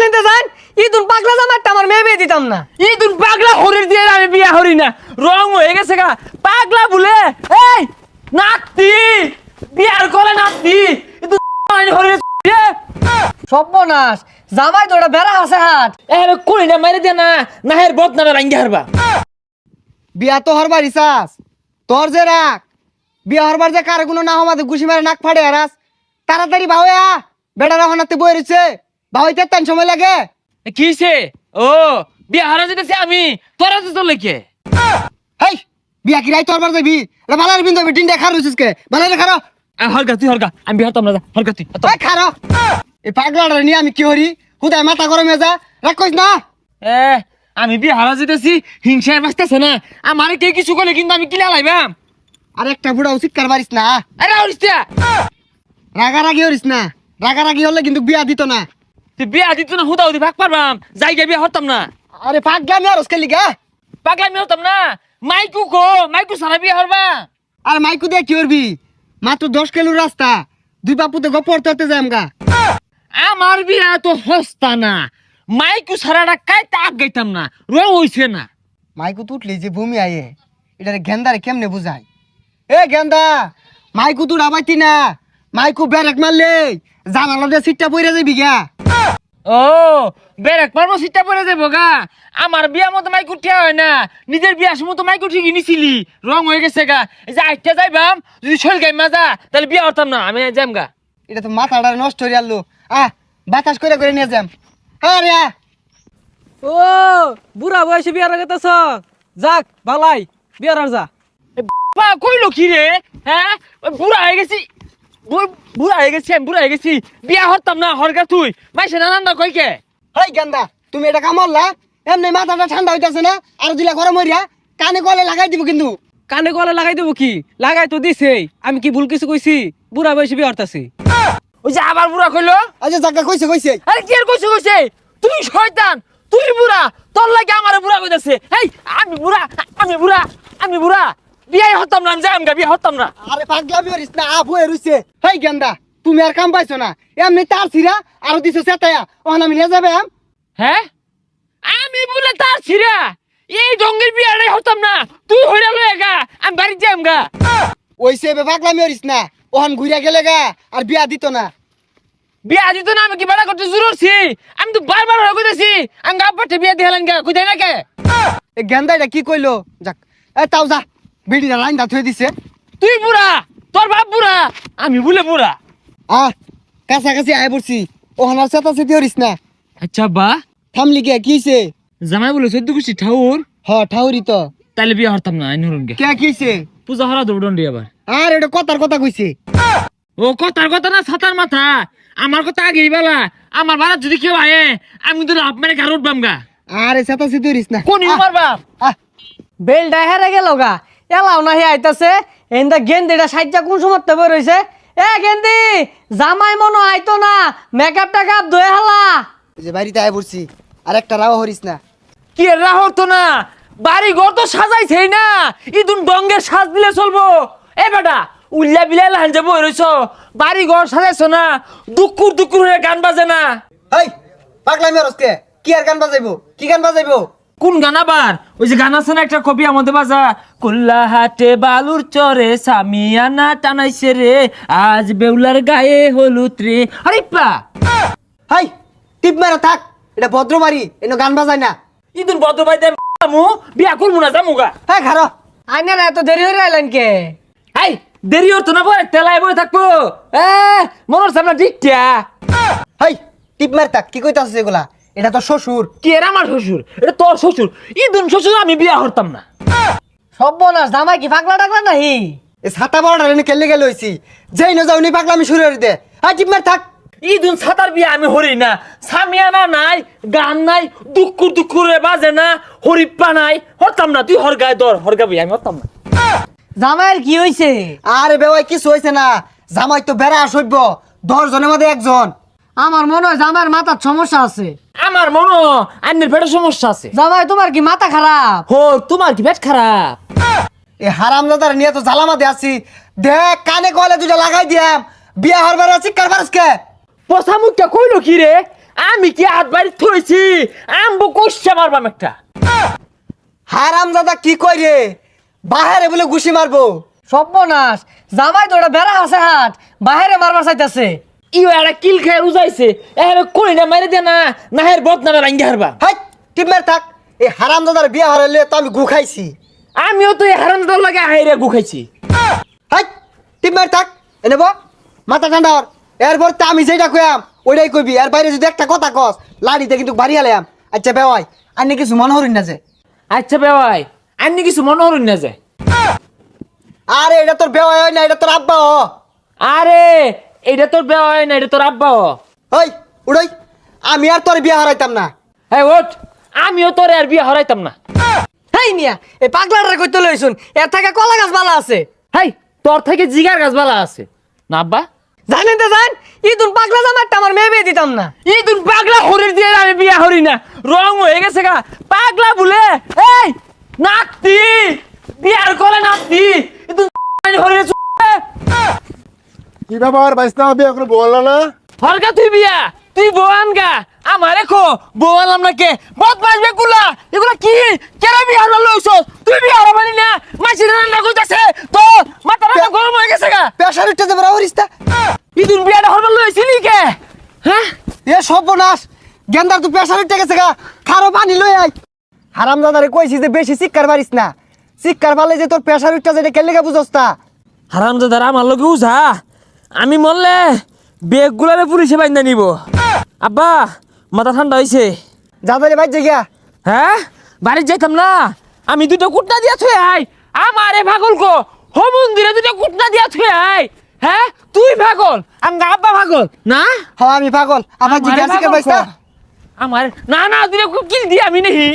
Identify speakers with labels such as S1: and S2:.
S1: নিতে যান ইদুন পাগলা জামাইটা আমার মেয়ে বিয়ে দিতাম না।
S2: ইদুন পাগলা হরির দিয়ে আমি বিয়া হরি না, রং হয়ে গেছে গা পাগলা বলে। এই নাতি বিয়ার করে নাতি ইদুন হরির
S1: সর্বনাশ, জামাই তো ওটা বেড়া আছে হাট।
S2: এর কোনি না মারি দে না না হের বদনামে রাঙ্গি হারবা।
S3: বিয়া তো হরবার ইসাস তোর যে রাখ বিয়া হরবার যে কারে কোনো না হমাতে ঘুষি মারে নাক ফাড়ে হারাস তাড়াতাড়ি ভাওয়া বেটারা হনাতে বই রয়েছে ভাওয়াইতে তেন সময় লাগে।
S2: কিছে ও বিয়া হারা যেতেছে আমি তোরা তো চলে কে।
S3: হেই বিয়া কি রাই তোরবার যাবি এটা বালার বিন্দু ডিন্ডা খার রইছিস কে বালারে খারো।
S2: হরগা তুই হরগা আমি বিয়া হতাম না, হরগা তুই
S3: এই খারো এই পাগলাটা নিয়ে আমি কি হরি হুদায় মাথা গরমে যা রাখ কইস না।
S2: এ আমি বিয়া হারা যেতেছি হিংসায় বাঁচতেছে না আমারে কে কিছু করলে কিন্তু আমি কিলা লাইবাম।
S3: আর একটা বুড়া উচিত কার পারিস না।
S2: আরে হরিস্তা
S3: রাগারাগি হরিস না, রাগারাগি হলে কিন্তু বিয়া দিত না।
S2: তুই বিয়া দিত না হুদা হুদি ভাগ পারবাম জায়গা বিয়া হতাম না।
S3: আরে পাগলামি আর ওসকে লিগা
S2: পাগলা আমি হতাম না মাইকু কো মাইকু সারা বিয়া হরবা।
S3: আর মাইকু দিয়ে কি করবি মাত্র 10 কিলোর রাস্তা দুই বাপুতে গপর তরতে যাই আমগা।
S2: আমার বিয়া তো হস্তা না মাইকু সারাটা কাইতে আগ গাইতাম না রং হইছে না।
S3: মাইকু তুটলি যে ভূমি আয়ে এটারে গেন্দারে কেমনে বুঝাই। এ গেন্দা মাইকু তুই আবাইতি না মাইকু ব্যারেক মারলে জানালা দিয়ে সিটটা পইরা যাবি গা।
S2: ও বেরেক পারবো সিটটা পরে যাবো গা। আমার বিয়া মতো মাইকু ঠিয়া হয় না, নিজের বিয়ার সময় তো মাইকু ঠিকই নিছিলি রং হয়ে গেছে গা। এই যে আইটা যাইবাম যদি শরীর গাই মাজা তাহলে বিয়া হতাম না আমি যাম গা।
S3: এটা তো মাথাটা নষ্ট হয়ে আলো বাতাস করে করে নিয়ে যাম। আরে
S1: ও বুড়া বয়সে বিয়ার আগেতেছ যাক বালাই বিয়ার আর যা।
S2: বা কইলো কি রে হ্যাঁ ওই বুড়া হয়ে গেছি বুড়া হয়ে গেছি আমি বুড়া হয়ে গেছি বিয়া হতাম না হরগা তুই মাইসে নানান্দা কই কে।
S3: হেই গেন্দা তুমি এটা কামড়লা এমনি মাথাটা ঠান্ডা হইতাছে না আর দিলা গরম হইরা কানে গলে লাগাই দিব কিন্তু।
S1: কানে গলে লাগাই দেবো কি লাগাই তো দিছে আমি কি ভুল কিছু কইছি বুড়া বয়সে বিয়ে হরতাছি।
S2: ওই যে আবার বুড়া কইলো।
S3: আচ্ছা জায়গা কইছে কইছে
S2: আরে কি আর কইছে কইছে তুই শয়তান তুই বুড়া তোর লাগে আমার বুড়া কইতাছে। এই আমি বুড়া আমি বুড়া আমি বুড়া বিয়াই হতাম না আমি যাম গা বিয়া হতাম না।
S3: আরে পাগলামি হরিস না আবু এরুইছে। হেই গেন্দা তুমি আর কাম পাইছো না এমনি তার ছিড়া আর দিছো সেটায়া ওখান আমি নিয়ে যাবে
S2: হ্যাঁ আমি বলে তার ছিড়া এই ডঙ্গের বিয়াটাই হতাম না তুই হইরা লয়ে গা আমি বাড়ি যাম গা।
S3: ওইসে পাগলামি হরিস না ওখান ঘুরিয়া গেলে গা আর বিয়া দিত না।
S2: বিয়া দিত না আমি কি বাড়া করতে জুরছি আমি তো বারবার হয়ে কইতাছি আমি গা পাঠে বিয়া দিহালেন গা কইতাই না কে।
S3: এই গেন্দা এটা কি কইলো যাক এ তাও যা বিড়িটা লাইন দা থুয়ে দিছে।
S2: তুই বুড়া তোর বাপ বুড়া আমি বলে বুড়া।
S3: কাছাকাছি আয় পড়ছি ওখান আর চেতা চেতি হরিস না।
S2: আচ্ছা বা
S3: থামলি কে কিছে
S2: জামাই বলে 14 কুচি ঠাউর
S3: ঠাউরি তো
S2: তাহলে বিয়া হতাম না আইন হরুন গে
S3: কে কিছে
S2: পূজা হরা দৌড়ন্ডি আবার।
S3: আর এটা কথার কথা কইছে।
S2: ও কথার কথা না ছাতার মাথা আমার কথা আগেই বেলা আমার বাড়া যদি কেউ আয়ে আমি তো লাভ মানে গাড় উঠবাম গা।
S3: আরে চেতা চেতি হরিস না
S2: কোন আমার বাপ
S1: বেলটা হেরে গেল গা এলাও না হে আইতাছে এন্দা গেন্দিটা সাইজা কোন সময় তবে রইছে। এ গেন্দি জামাই মনো আইতো না মেকআপ টেকআপ ধুয়ে হালা।
S3: যে বাড়িতে আয় পড়ছি আর একটা রাও হরিস না।
S2: কি রাহর তো না বাড়ি ঘর তো সাজাইছেই না ইদুন ডঙ্গের সাজ দিলে চলবো। এ বেটা উল্লা বিলাই লাহান যাবো রইছ বাড়ি ঘর সাজাইছো না দুকুর দুকুর হয়ে গান বাজে না।
S3: হেই পাগলামি হরসকে কি আর গান বাজাইবো কি গান বাজাইবো।
S2: কোন গান আবার ওই যে গান আছে না একটা কবি আমাদের বাজা কুল্লা হাটে বালুর চরে সামিয়ানা টানাইছে রে আজ বেউলার গায়ে হলুদ রে। আরে পা
S3: হাই টিপ মারা থাক এটা ভদ্র বাড়ি এনে গান বাজায় না।
S2: ইদুন বদ্র ভাই মু বিয়া করবো না জামুগা।
S3: হ্যাঁ খারো
S1: আইনার এত দেরি হয়ে আইলেন কে।
S2: হাই দেরি হতো না বয় তেলায় বয়ে থাকবো এ মনের সামনে ঠিকটা।
S3: হাই টিপ মার থাক কি কইতাছিস এগুলা এটা তো শ্বশুর।
S2: কি এর আমার শ্বশুর এটা তোর শ্বশুর ইদুন শ্বশুর আমি বিয়া হরতাম না।
S1: সর্বনাশ জামাই কি পাগলা টাগলা নাহি।
S3: এ ছাতা বড়টা এনে কেলে গেলে হইছি যেই না যাওনি পাগলামি শুরু করে দে। হাই টিপ মার থাক
S2: ইদুন ছাতার বিয়া আমি হরি না সামিয়ানা নাই গান নাই দুকুর দুকুরে বাজে না হরিপ্পা নাই হরতাম না তুই হরগায় দর হরগা বিয়া আমি হরতাম না।
S1: জামাইয়ের কি হইছে।
S3: আরে বেওয়াই কিছু হইছে না জামাই তো বেড়া সইব 10 জনের মধ্যে একজন।
S1: আমার মনে হয় জামাইয়ের মাথার সমস্যা আছে।
S2: আমার মনো আন্নের পেটের সমস্যা আছে।
S1: জামাই তোমার কি মাথা খারাপ।
S2: হো তোমার কি পেট খারাপ।
S3: এ হারামজাদার নিয়ে তো জ্বালামাতে আছি দেখ কানে কলে দুটা লাগাই দিয়াম বিয়া হরবার আছি কারবারসকে।
S2: পচা মুখটা কইলো কি রে আমি কি হাত বাড়ি থইছি আমবো কইছে মারবাম একটা
S3: হারাম দাদা কি কই রে বাহারে বলে ঘুষি মারবো
S1: সর্বনাশ জামাই তো ওটা বেড়া আছে হাত বাহিরে মারবার চাইতেছে
S2: ইও একটা কিল খায় উজাইছে এর কই না মারি দে না না হের বদনামে রাঙ্গি হারবা
S3: হাই টিপমের থাক এই হারাম দাদার বিয়া হারাইলে তো আমি গু খাইছি
S2: আমিও তো এই হারামদার লাগে আইরে গুখাইছি
S3: হাই টিপমের থাক এনে বো মাথা ঠান্ডা হর এরপর তো আমি যেটা কইয়াম ওইটাই কইবি এর বাইরে যদি একটা কথা কস লাড়িতে কিন্তু বাড়ি আলাম আচ্ছা বেওয়াই আন্নি কিছু মনে হরিন না যে
S2: আচ্ছা বেওয়াই আন্নি কিছু মনে হরুন না যায়
S3: আরে এটা তোর বেওয়াই হয় না এটা তোর আব্বা হ
S2: আরে এইটা তোর বেওয়াই না এটা তোর আব্বা
S3: ওই উড়াই আমি আর তোর বিয়া হারাইতাম না
S2: হ্যাঁ ওঠ আমিও তোর আর বিয়ে হরাইতাম না
S1: হেই মিয়া এই পাগলাটা কইতে লইছুন এর থেকে কলা গাছ ভালো আছে
S2: হাই তোর থেকে জিগার গাছ বালা আছে না আব্বা
S1: জানেন তো জান ইদুন পাগলা জামাইটা আমার মেয়ে বিয়ে দিতাম না
S2: এই তুই পাগলা হরির দিয়ে আমি বিয়া হরি না রং হয়ে গেছে গা পাগলা বলে এই নাতি বিয়ার করে নাতি তুই হরির
S4: কি ব্যাপার বাইসনা বিয়ে এখন বললো না
S2: হরকা তুই বিয়া তুই বোয়ান গা আমার রেখো বোয়ালাম না কে বদমাস বেগুলা এগুলা কি কেন বিয়ার লইছ তুই বিয়ার মানি না মাছি রান্না কইতাছে তো মাথা রান্না গরম হয়ে গেছে গা
S3: পেশার উঠতে যাবে রাহরিস্তা
S2: ইদুন বিয়াটা হরবার লইছিলি কে হ্যাঁ
S3: এ সর্বনাশ গেন্দার তুই পেশার উঠতে গেছে গা খারো পানি লই আই হারাম দাদারে কইছি যে বেশি শিক্ষার পারিস না শিক্ষার পালে যে তোর পেশার উঠতে যেটা কেলে গা বুঝস তা
S2: হারামজাদার আমার লগে উঝা আমি মরলে বেগগুলারে পুলিশে বাইন্দা নিব আব্বা মাথা ঠান্ডা হইছে
S3: যাদারে বাইর গিয়া
S2: হ্যাঁ বাড়ি যাইতাম না আমি দুটো কুটনা দিয়া থুয়ে আই আমারে পাগল কো হো মন্দিরে দুটো কুটনা দিয়া থুয়ে আই হ্যাঁ তুই পাগল আমগা আব্বা পাগল না
S3: হ আমি পাগল আমার
S2: আমারে
S3: জিজ্ঞাসা
S2: পাগল
S3: বাইসা
S2: কো। আমার না না দুটো কিল দি আমি নেহি